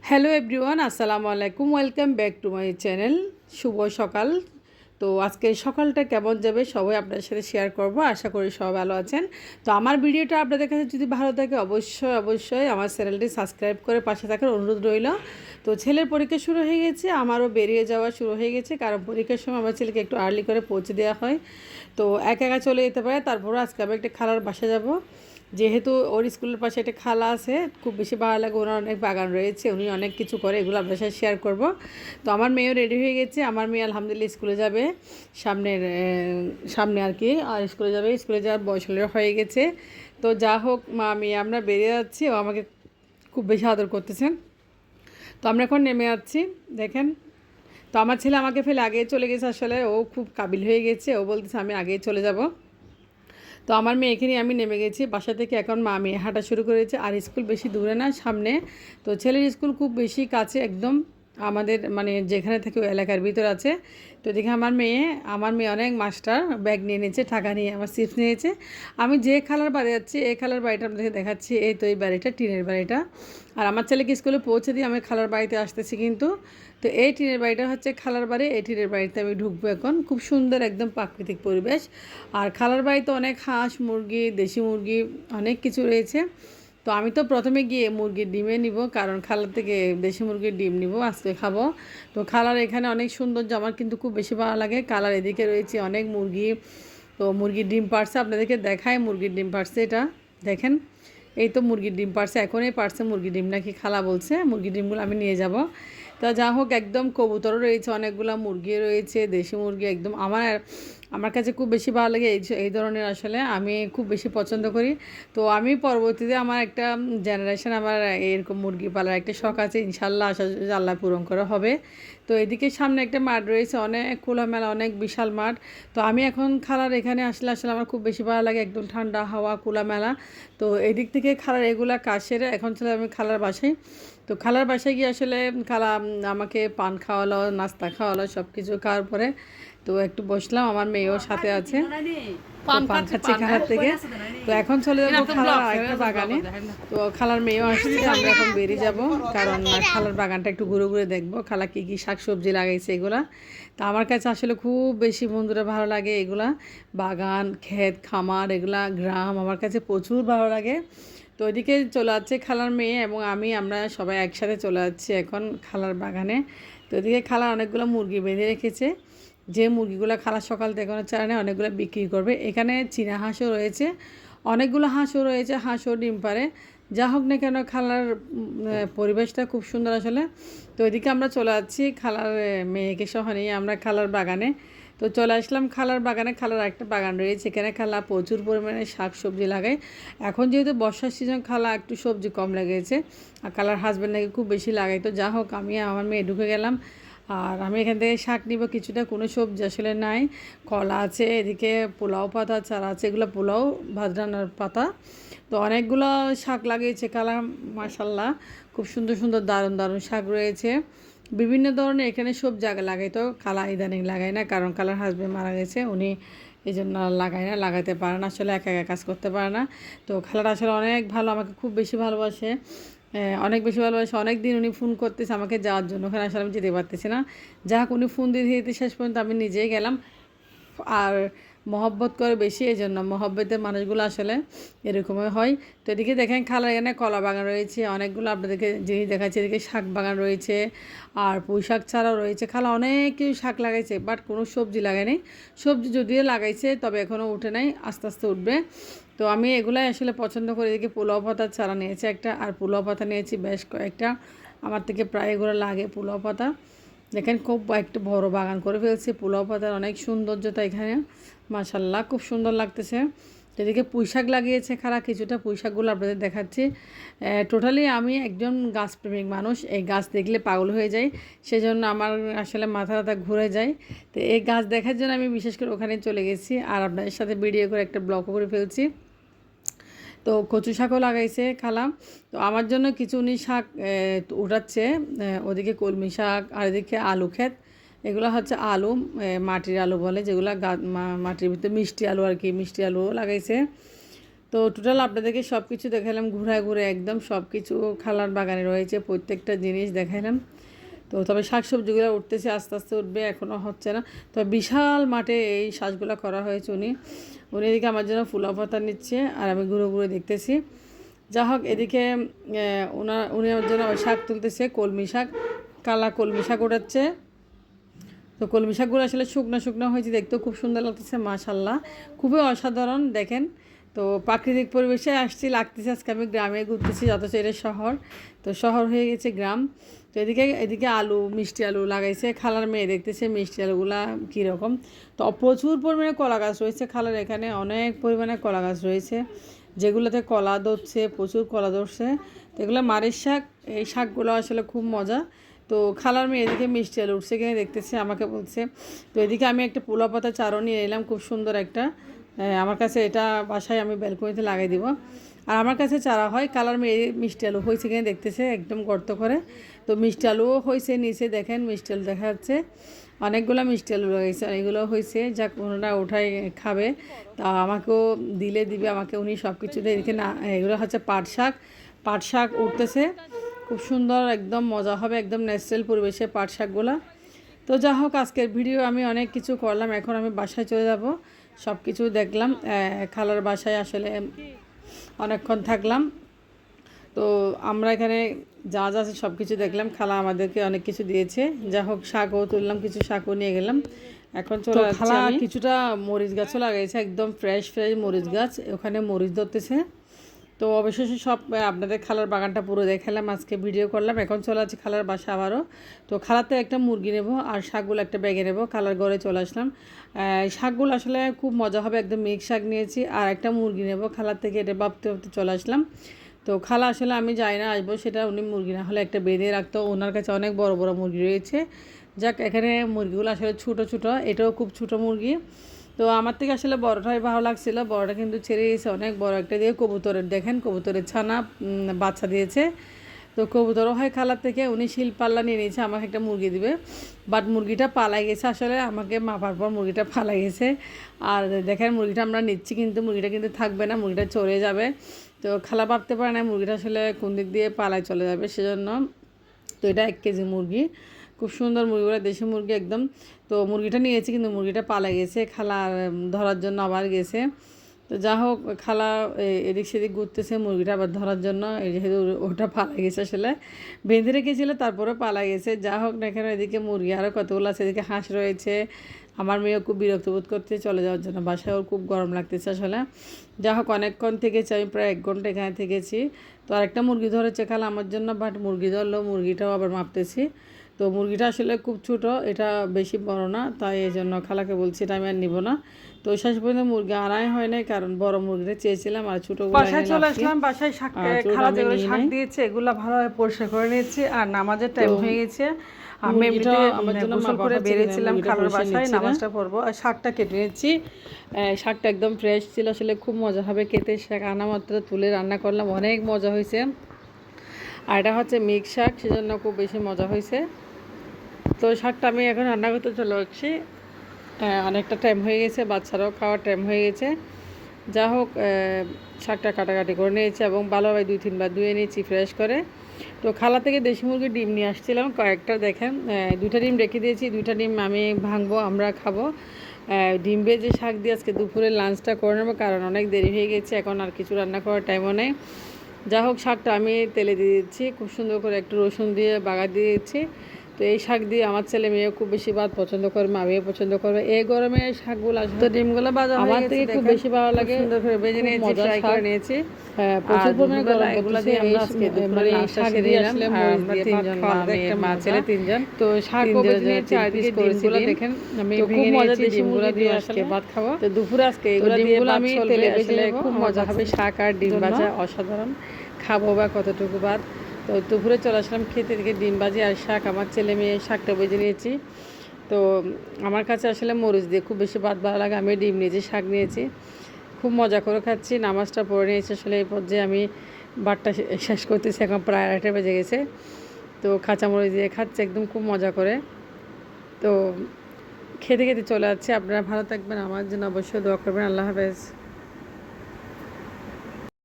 Hello everyone, আসসালামু আলাইকুম। Welcome back to my channel. শুভ সকাল। তো আজকের সকালটা কেমন যাবে সবাই আপনাদের সাথে শেয়ার করব। আশা করি সবাই ভালো আছেন। তো আমার ভিডিওটা আপনাদের কাছে যদি ভালো থাকে অবশ্যই আমার চ্যানেলটি সাবস্ক্রাইব করে পাশে থাকার অনুরোধ রইল। তো ছেলের পরীক্ষা শুরু হয়ে গেছে, আমারও বেরিয়ে যাওয়া শুরু হয়ে গেছে, কারণ পরীক্ষার সময় আমার ছেলেকে একটু আর্লি করে পৌঁছে দেওয়া হয়। তো একা একা চলে যেতে পারে। তারপরও আজকে আমি একটা খালার বাসা যাব, যেহেতু ওর স্কুলের পাশে একটা খালা আছে, খুব বেশি ভালো লাগে। ওনার অনেক বাগান রয়েছে, উনি অনেক কিছু করে, এগুলো আপনার সাথে শেয়ার করব। তো আমার মেয়েও রেডি হয়ে গেছে। আমার মেয়ে আলহামদুলিল্লাহ স্কুলে যাবে সামনে আর কি, আর স্কুলে যাবে। স্কুলে যাওয়ার বয়স হয়ে গেছে। তো যা হোক, মা মেয়ে আমরা বেরিয়ে যাচ্ছি। ও আমাকে খুব বেশি আদর করতেছে। তো আমরা এখন নেমে যাচ্ছি, দেখেন। তো আমার ছেলে আমাকে ফেলে আগে চলে গেছে। আসলে ও খুব কাবিল হয়ে গেছে, ও বলতেছে আমি আগেই চলে যাব। তো আমার মেয়েকে নিয়ে আমি নেমে গেছি বাসা থেকে। এখন মা মেয়ে হাঁটা শুরু করেছে। আর স্কুল বেশি দূরে না, সামনে। তো ছেলের স্কুল খুব বেশি কাছে, একদম আমাদের মানে যেখানে থেকে ওই এলাকার ভিতর আছে। তো দেখে আমার মেয়ে অনেক মাস্টার ব্যাগ নিয়ে নিয়েছে, টাকা নিয়ে আমার চিপস নিয়েছে। আমি যে খালার বাড়ি যাচ্ছি, এই খালার বাড়িটা আপনাদেরকে দেখাচ্ছি। এই তো এই বাড়িটা, টিনের বাড়িটা। আর আমার ছেলেকে স্কুলে পৌঁছে দিয়ে আমি খালার বাড়িতে আসতেছি কিন্তু। তো এই টিনের বাড়িটা হচ্ছে খালার বাড়ি। এই টিনের বাড়িতে আমি ঢুকবো এখন। খুব সুন্দর একদম প্রাকৃতিক পরিবেশ। আর খালার বাড়িতে অনেক হাঁস মুরগি, দেশি মুরগি, অনেক কিছু রয়েছে। তো আমি তো প্রথমে গিয়ে মুরগির ডিমে নিব, কারণ খালার থেকে দেশি মুরগির ডিম নিব, আজকে খাবো। তো খালার এখানে অনেক সৌন্দর্য, আমার কিন্তু খুব বেশি ভালো লাগে। খালার এদিকে রয়েছে অনেক মুরগি। তো মুরগির ডিম পাড়ছে, আপনাদেরকে দেখায়। মুরগির ডিম পাড়ছে, এটা দেখেন। এই তো মুরগির ডিম পাড়ছে, এখনই পাড়ছে মুরগির ডিম, নাকি খালা বলছে। মুরগির ডিমগুলো আমি নিয়ে যাব। তা যা হোক, একদম কবুতরও রয়েছে, অনেকগুলো মুরগি রয়েছে, দেশি মুরগি। একদম আমার কাছে খুব বেশি ভালো লাগে এই ধরনের। আসলে আমি খুব বেশি পছন্দ করি। তো আমি পরবর্তীতে আমার একটা জেনারেশন, আমার এরকম মুরগি পালার একটা শখ আছে। ইনশাল্লাহ আশা করি আল্লাহ পূরণ করা হবে। তো এদিকে সামনে একটা মাঠ রয়েছে, অনেক খোলামেলা, অনেক বিশাল মাঠ। তো আমি এখন খালার এখানে আসলে আমার খুব বেশি ভালো লাগে, একদম ঠান্ডা হাওয়া, খোলামেলা। তো এদিক থেকে খালার এগুলা কাজ সেরে এখন চলে আমি খালার বাসায়। তো খালার বাসায় গিয়ে আসলে খালা আমাকে পান খাওয়ালো, নাস্তা খাওয়ালো, সব কিছু খাওয়ার পরে তো একটু বসলাম। আমার মেয়েও সাথে আছে, তো পান খাচ্ছি খালার থেকে। তো এখন চলে যাবো খালার আরেকটা বাগানে। তো খালার মেয়েও আসছে, আমরা এখন বেরিয়ে যাব, কারণ খালার বাগানটা একটু ঘুরে ঘুরে দেখবো খালা কী কী শাকসবজি লাগাইছে এগুলা। তা আমার কাছে আসলে খুব বেশি বন্ধুরা ভালো লাগে এগুলা, বাগান, ক্ষেত, খামার, এগুলা গ্রাম আমার কাছে প্রচুর ভালো লাগে। তো ওইদিকে চলে যাচ্ছে খালার মেয়ে এবং আমরা সবাই একসাথে চলে যাচ্ছি এখন খালার বাগানে। তো ওইদিকে খালা অনেকগুলো মুরগি বেঁধে রেখেছে, যে মুরগিগুলো খালা সকাল থেকে কোনো চারা নেই, অনেকগুলো বিক্রি করবে। এখানে চীনা হাঁসও রয়েছে, অনেকগুলো হাঁসও রয়েছে, হাঁসও ডিম পারে। যা হোক না কেন, খালার পরিবেশটা খুব সুন্দর আসলে। তো ওইদিকে আমরা চলে যাচ্ছি খালার মেয়েকে সহ নিয়ে আমরা খালার বাগানে। তো চলে আসলাম খালার বাগানে। খালার একটা বাগান রয়েছে, এখানে খালা প্রচুর পরিমাণে শাক সবজি লাগায়। এখন যেহেতু বর্ষার সিজন, খালা একটু সবজি কম লেগেছে, আর খালার হাজব্যান্ড নাকি খুব বেশি লাগাই। তো যা হোক, আমি আমার মেয়ে ঢুকে গেলাম। আর আমি এখান থেকে শাক নিব কিছুটা, কোনো সবজি আসলে নাই। কলা আছে, এদিকে পোলাও পাতা চারা আছে, এগুলো পোলাও ভাত রান্নার পাতা। তো অনেকগুলো শাক লাগিয়েছে খালা, মাশাল্লাহ। খুব সুন্দর সুন্দর দারুণ দারুণ শাক রয়েছে, বিভিন্ন ধরনের। এখানে সব জায়গা লাগাই, তো খালা ইদানিং লাগায় না, কারণ খালার হাজব্যান্ড মারা গেছে, উনি এই জন্য লাগায় না, লাগাতে পারে না, আসলে একা একা কাজ করতে পারে না। তো খালাটা আসলে অনেক ভালো, আমাকে খুব বেশি ভালোবাসে, অনেক বেশি ভালোবাসে। অনেক দিন উনি ফোন করতেছে আমাকে যাওয়ার জন্য, ওখানে আসলে আমি যেতে পারতেছি না। যাক, উনি ফোন দিতে দিতে শেষ পর্যন্ত আমি নিজেই গেলাম। আর মহব্বত করে বেশি, এই জন্য মহব্বতের মানুষগুলো আসলে এরকমই হয়। তো এদিকে দেখেন খালার এখানে কলা বাগান রয়েছে, অনেকগুলো আপনাদেরকে জিনিস দেখাচ্ছে। এদিকে শাক বাগান রয়েছে, আর পুঁই শাক ছাড়াও রয়েছে। খালা অনেক কিছু শাক লাগাইছে, বাট কোনো সবজি লাগায়নি। সবজি যদিও লাগাইছে, তবে এখনও উঠে নাই, আস্তে আস্তে উঠবে। তো আমি এগুলাই আসলে পছন্দ করি। এদিকে পোলাও পাতার চারা নিয়েছি একটা, আর পোলাও পাতা নিয়েছি বেশ কয়েকটা। আমার থেকে প্রায় এগুলো লাগে পোলাও পাতা। দেখেন খুব একটা বড় বাগান করে ফেলছে, পোলাও পাতার অনেক সৌন্দর্যতা এখানে, মাশাল্লাহ খুব সুন্দর লাগতেছে। এদিকে পুঁইশাক লাগিয়েছে খালা, কিছুটা পুঁইশাকগুলো আপনাদের দেখাচ্ছি। টোটালি আমি একজন গাছপ্রেমিক মানুষ, এই গাছ দেখলে পাগল হয়ে যাই, সেজন্য আমার আসলে মাথা ব্যথা ঘুরে যায়। তো এই গাছ দেখার জন্য আমি বিশেষ করে ওখানে চলে গেছি, আর আপনাদের সাথে ভিডিও করে একটা ব্লগও করে ফেলছি। তো কচু শাকও লাগাইছে খালা। তো আমার জন্য কিছু উনি শাক উঠাচ্ছে, ওদিকে কলমি শাক, আর এদিকে আলু ক্ষেত। এগুলো হচ্ছে আলু, মাটির আলু বলে যেগুলো, মাটির ভিতরে মিষ্টি আলু আর কি, মিষ্টি আলুও লাগাইছে। তো তো টোটাল আপনাদেরকে সব কিছু দেখালাম ঘুরে ঘুরে, একদম সব কিছু খালার বাগানে রয়েছে, প্রত্যেকটা জিনিস দেখালাম। তো তবে শাকসবজিগুলো উঠতেছে, আস্তে আস্তে উঠবে, এখনও হচ্ছে না। তবে বিশাল মাঠে এই শ্বাসগুলো করা হয়েছে। উনি এদিকে আমার জন্য ফুলা পাতা নিচ্ছে আর আমি ঘুরে ঘুরে দেখতেছি। যা হোক, এদিকে উনি আমার জন্য শাক তুলতেছে, কলমি শাক, কালা কলমি শাক উঠাচ্ছে। তো কলমি শাকগুলো আসলে শুকনো শুকনো হয়েছে, দেখতেও খুব সুন্দর লাগতেছে, মাশাল্লাহ, খুবই অসাধারণ। দেখেন, তো প্রাকৃতিক পরিবেশে আসছি, লাগতেছে আজকে আমি গ্রামে ঘুরতেছি, অথচ এটা শহর। তো শহর হয়ে গেছে গ্রাম। তো এদিকে আলু, মিষ্টি আলু লাগাইছে খালার মেয়ে, দেখতেছে মিষ্টি আলুগুলা কীরকম। তো প্রচুর পরিমাণে কলা গাছ রয়েছে খালার এখানে, অনেক পরিমাণে কলা গাছ রয়েছে, যেগুলোতে কলা ধরছে, প্রচুর কলা ধরছে। তো এগুলো মারির শাক, এই শাকগুলো আসলে খুব মজা। তো খালার মেয়ে এদিকে মিষ্টি আলু উঠছে কিনে দেখতেছে, আমাকে বলছে। তো এদিকে আমি একটা পোলা পাতা চারও নিয়ে এলাম, খুব সুন্দর একটা। আমার কাছে এটা বাসায় আমি ব্যালকনিতে লাগাই দিব। আর আমার কাছে চারা হয়। কালার মেয়ে মিষ্টি আলু হয়েছে কিনে দেখতেছে, একদম গর্ত করে। তো মিষ্টি আলুও হয়েছে নিচে, দেখেন মিষ্টি আলু দেখা যাচ্ছে, অনেকগুলো মিষ্টি আলু রয়েছে, অনেকগুলো হয়েছে। যাক, ওনারা ওঠাই খাবে, তা আমাকেও দিবে আমাকে উনি সব কিছু দিয়ে। এদিকে না, এগুলো হচ্ছে পাট শাক উঠতেছে, খুব সুন্দর, একদম মজা হবে, একদম ন্যাচারাল পরিবেশে পাট শাকগুলো। তো যা হোক, আজকের ভিডিও আমি অনেক কিছু করলাম, এখন আমি বাসায় চলে যাব। সব কিছু দেখলাম, খালার বাসায় আসলে অনেকক্ষণ থাকলাম। তো আমরা এখানে যা যা আছে সব কিছু দেখলাম, খালা আমাদেরকে অনেক কিছু দিয়েছে। যা হোক, শাকও তুললাম, কিছু শাকও নিয়ে গেলাম। এখন চলো, খালা কিছুটা মরিচ গাছও লাগাইছে, একদম ফ্রেশ মরিচ গাছ, ওখানে মরিচ ধরতেছে। তো অবশেষে সব আপনাদের খালার বাগানটা পুরো দেখালাম, আজকে ভিডিও করলাম। এখন চলে যাচ্ছি খালার বাসা আবারও। তো খালাতে একটা মুরগি নেব আর শাকগুলো একটা ব্যাগে নেব, খালার ঘরে চলে আসলাম। শাকগুলো আসলে খুব মজা হবে, একদম মিক্স শাক নিয়েছি, আর একটা মুরগি নেব খালার থেকে, এটা ভাবতে চলে আসলাম। তো খালা আসলে আমি যাই না, আসবো, সেটা উনি মুরগি না হলে একটা বেঁধে রাখতো, ওনার কাছে অনেক বড় বড় মুরগি রয়েছে। যাক, এখানে মুরগিগুলো আসলে ছোটো ছোটো, এটাও খুব ছোটো মুরগি। তো আমার থেকে আসলে বড়টাই ভালো লাগছিলো, বড়টা কিন্তু ছেড়ে গেছে, অনেক বড় একটা দিয়ে কবুতরের, দেখেন কবুতরের ছানা বাচ্চা দিয়েছে। তো কবুতরও হয় খালার থেকে, উনি শিল পাল্লা নিয়ে নিয়েছে, আমাকে একটা মুরগি দিবে, বাট মুরগিটা পালাই গেছে, আসলে আমাকে মাপার পর মুরগিটা পালাই গেছে। আর দেখেন, মুরগিটা আমরা নিচ্ছি, কিন্তু মুরগিটা কিন্তু থাকবে না, মুরগিটা চলে যাবে। তো খালা ভাবতে পারে না মুরগিটা আসলে কোন দিক দিয়ে পালায় চলে যাবে, সেজন্য। তো এটা 1 কেজি মুরগি, খুব সুন্দর মুরগিগুলো, দেশি মুরগি একদম। তো মুরগিটা নিয়েছি, কিন্তু মুরগিটা পালা গেছে, খালা ধরার জন্য আবার গেছে। তো যা হোক, খালা এদিক সেদিক ঘুরতেছে মুরগিটা আবার ধরার জন্য, যেহেতু ওটা পালা গেছে, আসলে বেঁধে রেখেছিল, তারপরে পালা গেছে। যা হোক না কেন, এদিকে মুরগি আরও কতগুলো আছে, এদিকে হাঁস রয়েছে। আমার মেয়েও খুব বিরক্ত বোধ করতে চলে যাওয়ার জন্য, বাসায় ওর খুব গরম লাগতেছে আসলে। যা হোক, অনেকক্ষণ থেকেছি আমি, প্রায় 1 ঘন্টা এখানে থেকেছি। তো আরেকটা মুরগি ধরেছে খালা আমার জন্য, বাট মুরগি ধরলো, মুরগিটাও আবার মাপতেছি। তো মুরগিটা আসলে খুব ছোটো, এটা বেশি বড় না, তাই এই জন্য খালাকে বলছি এটা আমি আর নিব না। তো শেষ পর্যন্ত মুরগি আনাই হয় নাই, কারণ বড় মুরগিটা চেয়েছিলাম, আর ছোটো বাসায় চলে আসলাম। বাসায় শাক, খালা যেগুলো শাক দিয়েছে এগুলো ভালোভাবে পরিষ্কার করে নিয়েছি, আর নামাজের টাইম হয়ে গেছে। আমি এমনিতে আমার জন্য গোসল করে বেরিয়েছিলাম খালার বাসায়, নামাজটা পড়বো, আর শাকটা কেটে নিয়েছি। শাকটা একদম ফ্রেশ ছিল, আসলে খুব মজা হবে খেতে। শাক আনা মাত্র তুলে রান্না করলাম, অনেক মজা হয়েছে। আর এটা হচ্ছে মিক্স শাক, সেজন্য খুব বেশি মজা হয়েছে। তো শাকটা আমি এখন রান্না করতে চলে যাচ্ছি, অনেকটা টাইম হয়ে গেছে, বাচ্চারাও খাওয়ার টাইম হয়ে গেছে। যা হোক, শাকটা কাটাকাটি করে নিয়েছি এবং ভালোভাবে 2-3 বার ধুয়ে নিয়েছি ফ্রেশ করে। তো খালা থেকে দেশি মুরগির ডিম নিয়ে আসছিলাম কয়েকটা, দেখেন 2টা ডিম রেখে দিয়েছি, 2টা ডিম আমি ভাঙবো, আমরা খাবো। ডিম ভেজে শাক দিয়ে আজকে দুপুরে লাঞ্চটা করে নেবো, কারণ অনেক দেরি হয়ে গেছে, এখন আর কিছু রান্না করার টাইমও নেই। যা হোক, শাকটা আমি তেলে দিয়ে দিচ্ছি, খুব সুন্দর করে একটু রসুন দিয়ে বাগার দিয়ে দিচ্ছি। তো এই শাক দিয়ে আমার ছেলে মেয়েও খুব বেশি ভাত পছন্দ করে, আমিও পছন্দ করবে। এই গরমে শাকগুলো আসলে, তো ডিমগুলো ভাজা আমার থেকে খুব বেশি ভালো লাগে, সুন্দর করে ভেজে নিয়েছি, ফ্রাই করে নিয়েছি। প্রচুর পরিমাণে গরম, এগুলো দিয়ে আমরা আজকে মানে শাক দিয়ে আসলে মরিচ দিয়ে ভাত খাওয়া, একটা মা ছেলে 3 জন। তো শাকও ভেজে নিয়েছি, চারদিকে ডিমগুলো দেখেন আমি ভেঙে নিয়েছি, ডিমগুলো দিয়ে আজকে ভাত খাবো। তো দুপুরে আজকে এগুলো দিয়ে আমি তেলে ভেজে খুব মজা হবে, শাক আর ডিম ভাজা অসাধারণ, খাবো বা কতটুকু ভাত। তো দুপুরে চলে আসলাম খেতে, থেকে ডিম ভাজি আর শাক, আমার ছেলে মেয়ে শাকটা ভেজে নিয়েছি। তো আমার কাছে আসলে মরিচ দিয়ে খুব বেশি ভাত ভালো লাগে, আমি ডিম নিয়েছি, শাক নিয়েছি, খুব মজা করে খাচ্ছি। নামাজটা পড়ে নিয়েছি, আসলে এই পর্যায়ে আমি ভাতটা শেষ করতেছি, এখন প্রায় 2:30 বেজে গেছে। তো কাঁচামরিচ দিয়ে খাচ্ছি একদম খুব মজা করে। তো খেতে খেতে চলে যাচ্ছে। আপনারা ভালো থাকবেন, আমার জন্য অবশ্যই দোয়া করবেন। আল্লাহ হাফেজ।